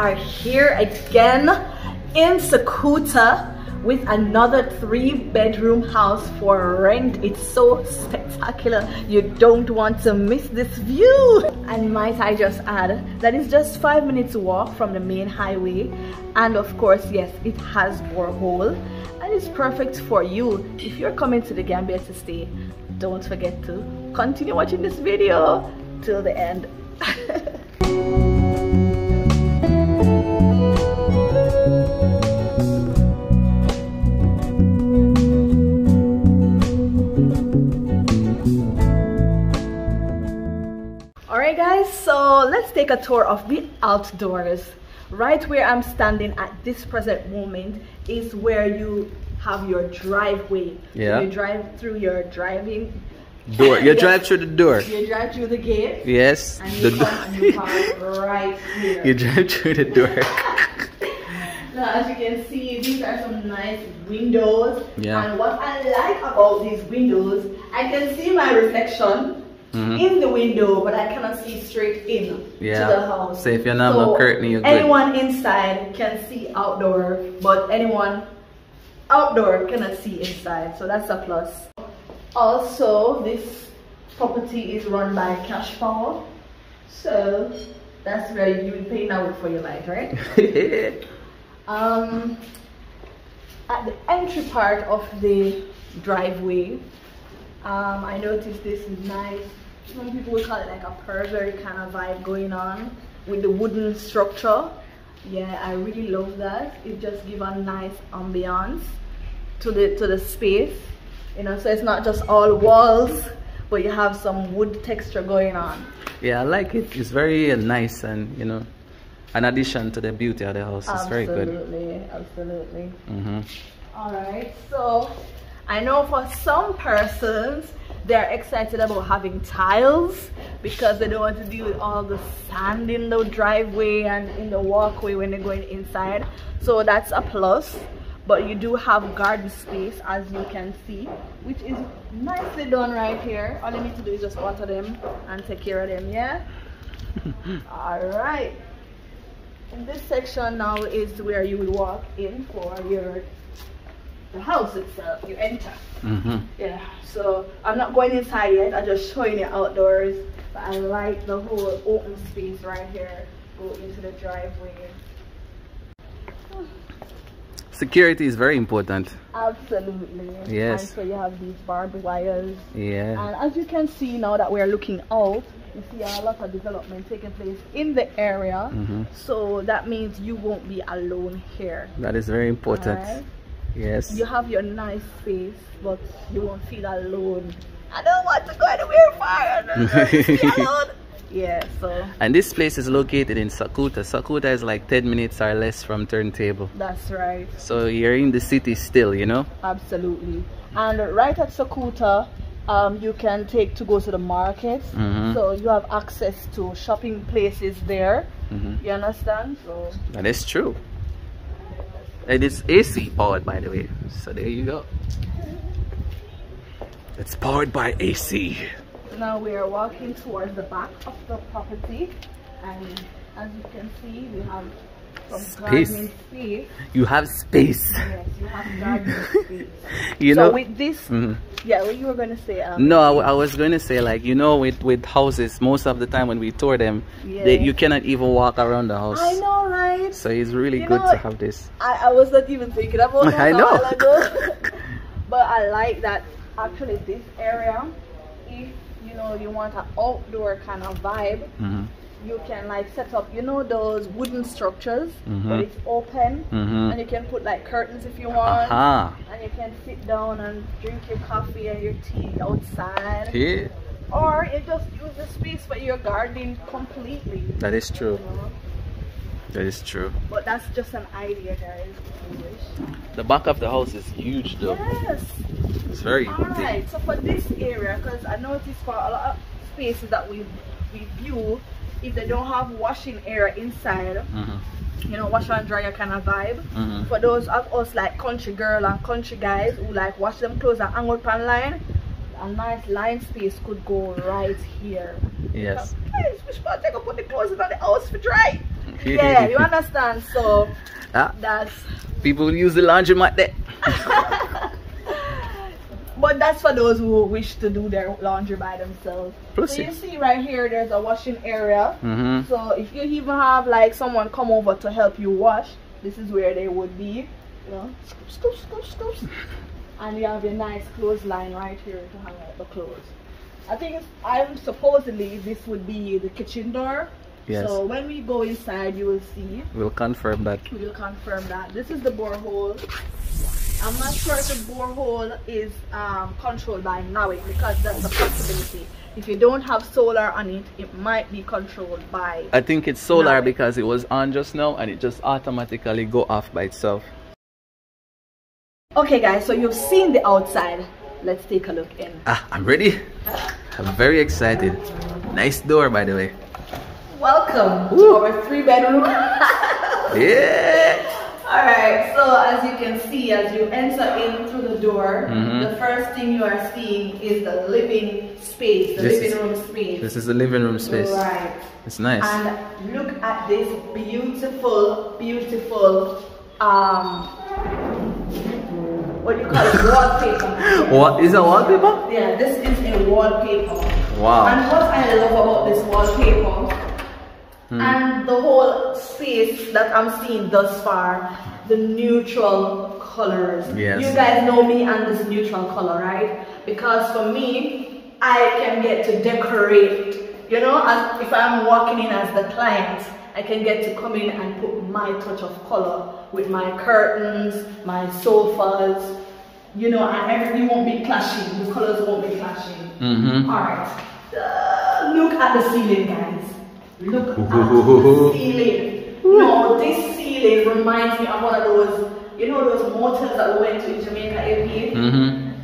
are here again in Sukuta with another 3-bedroom house for rent. It's so spectacular. You don't want to miss this view. And might I just add that it's just 5 minutes walk from the main highway, and of course, yes, it has borehole, and it's perfect for you if you're coming to the Gambia to stay. Don't forget to continue watching this video till the end. Alright guys, so let's take a tour of the outdoors. Right where I'm standing at this present moment is where you have your driveway. Yeah. So you drive through your driving door. You drive through the door. You drive through the gate. Yes. And you come and you park right here. You drive through the door. Now, as you can see, these are some nice windows. Yeah. And what I like about these windows, I can see my reflection in the window, but I cannot see straight in to the house. So if you're not no curtain, you're good. Anyone inside can see outdoor, but anyone outdoor cannot see inside. So that's a plus. Also, this property is run by cash power, so that's where you will pay now for your light, right? At the entry part of the driveway, I noticed this nice, some people will call it like a pervert kind of vibe going on with the wooden structure. Yeah, I really love that. It just gives a nice ambiance to the space, you know, so it's not just all walls, but you have some wood texture going on. Yeah, I like it. It's very nice, and you know, an addition to the beauty of the house. It's very good. Absolutely. All right, so I know for some persons they're excited about having tiles because they don't want to deal with all the sand in the driveway and in the walkway when they're going inside, so that's a plus. But you do have garden space, as you can see, which is nicely done right here. All you need to do is just water them and take care of them. Yeah. All right, in this section now is where you will walk in for the house itself. You enter. Yeah, so I'm not going inside yet, I'm just showing you outdoors, but I like the whole open space right here. Go into the driveway. Security is very important. Absolutely. Yes. And so you have these barbed wires. Yeah. And as you can see now that we're looking out, you see a lot of development taking place in the area. So that means you won't be alone here. That is very important. Right? Yes. You have your nice space, but you won't feel alone. I don't want to go anywhere far. Alone. Yeah, so. And this place is located in Sukuta. Sukuta is like 10 minutes or less from Turntable. That's right. So you're in the city still, you know? Absolutely. And right at Sukuta, you can take to go to the market. So you have access to shopping places there. You understand? So that is true. And it's AC powered, by the way. So there you go. It's powered by AC. Now we are walking towards the back of the property, and as you can see, we have some gardening space. You have space. Yes, you have gardening space. You know, with this, yeah, what you were going to say? No, I was going to say, like, you know, with houses, most of the time when we tour them, you cannot even walk around the house. I know, right? So it's really good to have this. I was not even thinking about that a while ago. But I like that actually this area, if you know you want an outdoor kind of vibe, you can like set up, you know, those wooden structures, but it's open, and you can put like curtains if you want, and you can sit down and drink your coffee and your tea outside, or you just use the space for your gardening completely. That is true. You know? That is true. But that's just an idea, guys, if you wish. The back of the house is huge though. Yes. It's very big. Alright, so for this area, because I noticed for a lot of spaces that we view, if they don't have washing area inside, you know, wash and dryer kind of vibe, for those of us like country girl and country guys who like wash them clothes and hang out on line, a nice line space could go right here. Yes. Guys, we should take up put the clothes in the house for dry. Yeah, you understand? So that's people use the laundromat there. But that's for those who wish to do their laundry by themselves. So you see right here, there's a washing area. So if you even have like someone come over to help you wash, this is where they would be. You know, scoop, scoop, scoop, scoop. And you have your nice clothesline right here to hang out the clothes. I think supposedly this would be the kitchen door. Yes. So when we go inside, you will see. We'll confirm that. We will confirm that. This is the borehole. I'm not sure if the borehole is controlled by NAWIC, because that's a possibility. If you don't have solar on it, it might be controlled by I think it's solar NAWIC. because it was on just now and it just automatically go off by itself. Okay guys, so you've seen the outside. Let's take a look in. I'm ready. I'm very excited. Nice door, by the way. Welcome to our 3-bedroom. Yeah. Alright, so as you can see, as you enter in through the door, the first thing you are seeing is the living space, the living room space. This is the living room space. Right. It's nice. And look at this beautiful, beautiful, what do you call it? Wallpaper. What is a wallpaper? Yeah, this is a wallpaper. Wow. And what I love about this wallpaper and the whole space that I'm seeing thus far, the neutral colors. Yes. You guys know me and this neutral color, right? Because for me, I can get to decorate, you know, as if I'm walking in as the client, I can get to come in and put my touch of color with my curtains, my sofas, you know, and everything won't be clashing, the colors won't be clashing. Alright, look at the ceiling, guys. Look at the ceiling. No, this ceiling reminds me of one of those, you know, those motels that we went to in Jamaica AP?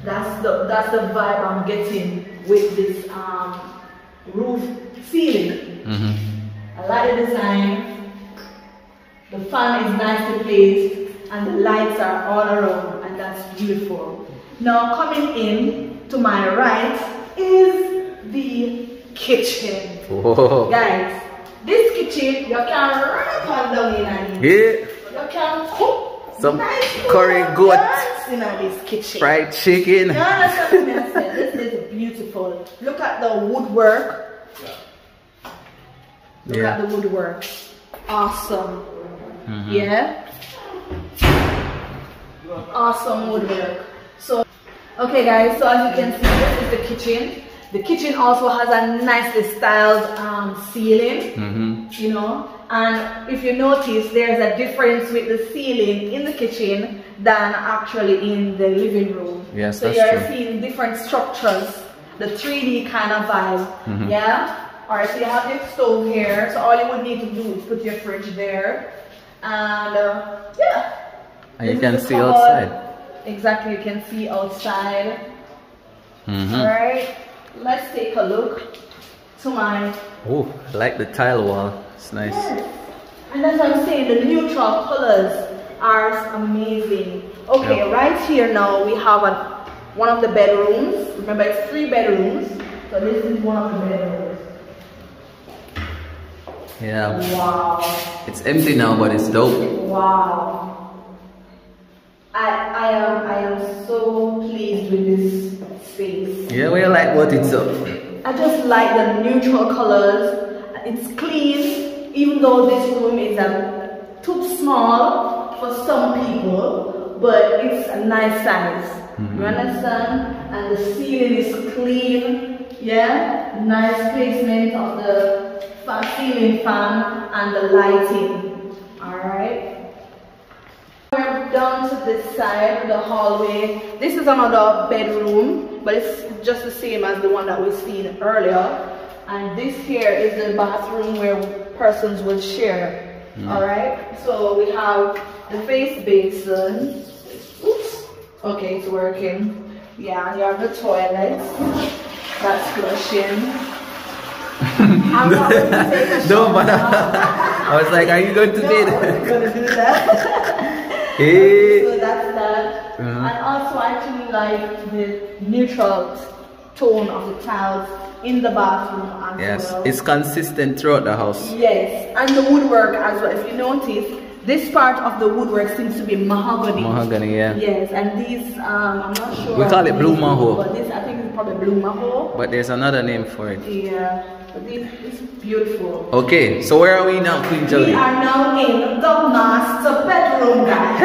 That's the vibe I'm getting with this roof ceiling. I like the design. The fan is nicely placed and the lights are all around, and that's beautiful. Now coming in to my right is the kitchen. Whoa. Guys, this kitchen, you can run up and down in it. Yeah. You can cook some nice curry goat in this kitchen. fried chicken. You understand what I'm saying? This is beautiful. Look at the woodwork. Look at the woodwork. Awesome. Yeah. Awesome woodwork. So, okay guys, so as you can see, this is the kitchen. The kitchen also has a nicely styled ceiling, you know, and if you notice, there's a difference with the ceiling in the kitchen than actually in the living room. Yes, so that's you're true. seeing different structures, the 3D kind of vibe, yeah? Alright, so you have your stove here, so all you would need to do is put your fridge there, and yeah. And you can see outside. Exactly, you can see outside. Alright, let's take a look to my... Oh, I like the tile wall. It's nice. Yes. And as I'm saying, the neutral colors are amazing. Okay, right here now we have one of the bedrooms. Remember, it's 3 bedrooms. So this is one of the bedrooms. Yeah. Wow. It's empty now, but it's dope. Wow. I am so pleased with this space. Yeah, we like what it's up. I just like the neutral colors. It's clean, even though this room is too small for some people, but it's a nice size. You understand? And the ceiling is clean. Yeah, nice placement of the ceiling fan and the lighting. All right. We're down to this side, the hallway. This is another bedroom, but it's just the same as the one that we've seen earlier. And this here is the bathroom where persons will share. Alright, so we have the face basin. Oops. Okay, it's working. Yeah, you have the toilet. That's flushing. I'm not going to take a No, shower but now. I was like, are you going to No, bed? I wasn't going to do that. Hey. So that's that. And also I actually like the neutral tone of the tiles in the bathroom as well. It's consistent throughout the house. Yes, and the woodwork as well. If you notice, this part of the woodwork seems to be mahogany. Mahogany, yeah. Yes, and these, I'm not sure. We call it blue maho. But this, I think it's probably blue maho. But there's another name for it. Yeah, but this is beautiful. Okay, so where are we now, Queen Jody? We are now in the master bedroom, guys.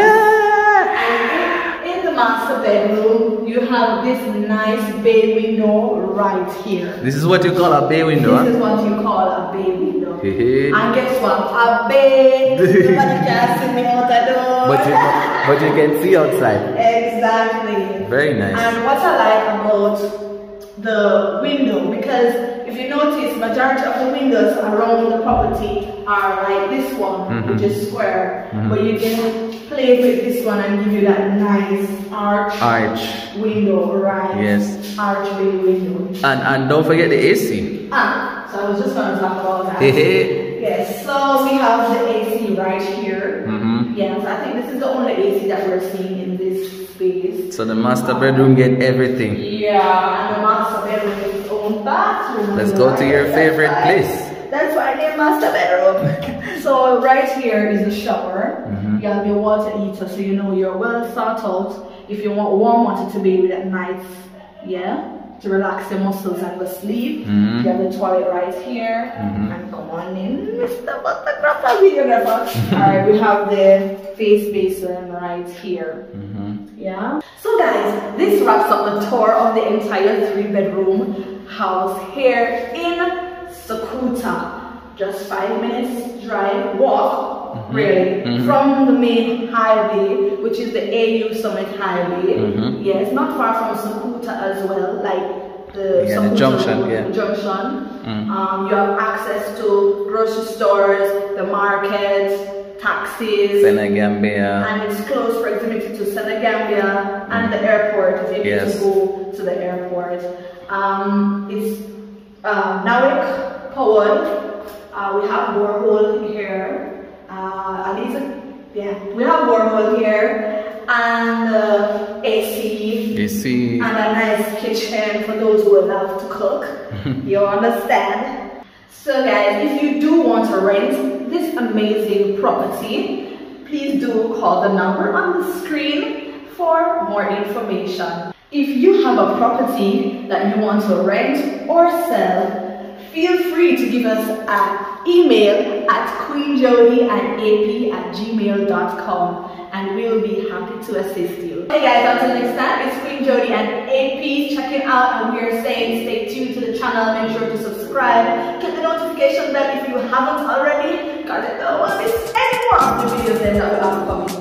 In the master bedroom, you have this nice bay window right here. This is what you call a bay window, This is what you call a bay window. And guess what? A bay. Nobody can see me out the door. But you can see outside. Exactly. Very nice. And what I like about the window, because if you notice, majority of the windows around the property are like this one, which is square. But you can play with this one and give you that nice arch window, right? Yes. Archway window. And don't forget the AC. So I was just going to talk about that. Yes, so we have the AC right here. Yes, I think this is the only AC that we're seeing in this space. So the master bedroom get everything. Yeah, and the master bedroom is its own bathroom. Let's go to your favorite place. That's why I named master bedroom. So right here is the shower. You have your water heater, so you know you're well thought out. If you want warm water to be with at night, to relax your muscles and go sleep. You have the toilet right here. And come on in, Mr. Photographer, videographer. Alright, we have the face basin right here. Yeah. So guys, this wraps up the tour of the entire 3-bedroom house here in Sukuta. Just 5 minutes drive, walk, really, from the main highway, which is the AU Summit Highway. Yes, not far from Sukuta as well, like the junction. Junction. You have access to grocery stores, the markets, taxis, Gambia, and it's close proximity to Gambia and the airport if you need to go to the airport. It's Nawik powered. We have borehole here. We have borehole here and AC and a nice kitchen for those who love to cook. You understand? So guys, if you do want to rent this amazing property, please do call the number on the screen for more information. If you have a property that you want to rent or sell, feel free to give us an email at queenjodiandap@gmail.com and we'll be happy to assist you. Hey guys, until next time, it's Queen Jody and AP checking out, and we are saying stay tuned to the channel. Make sure to subscribe, click the notification bell if you haven't already, because you don't want to miss any more of the videos that we have coming.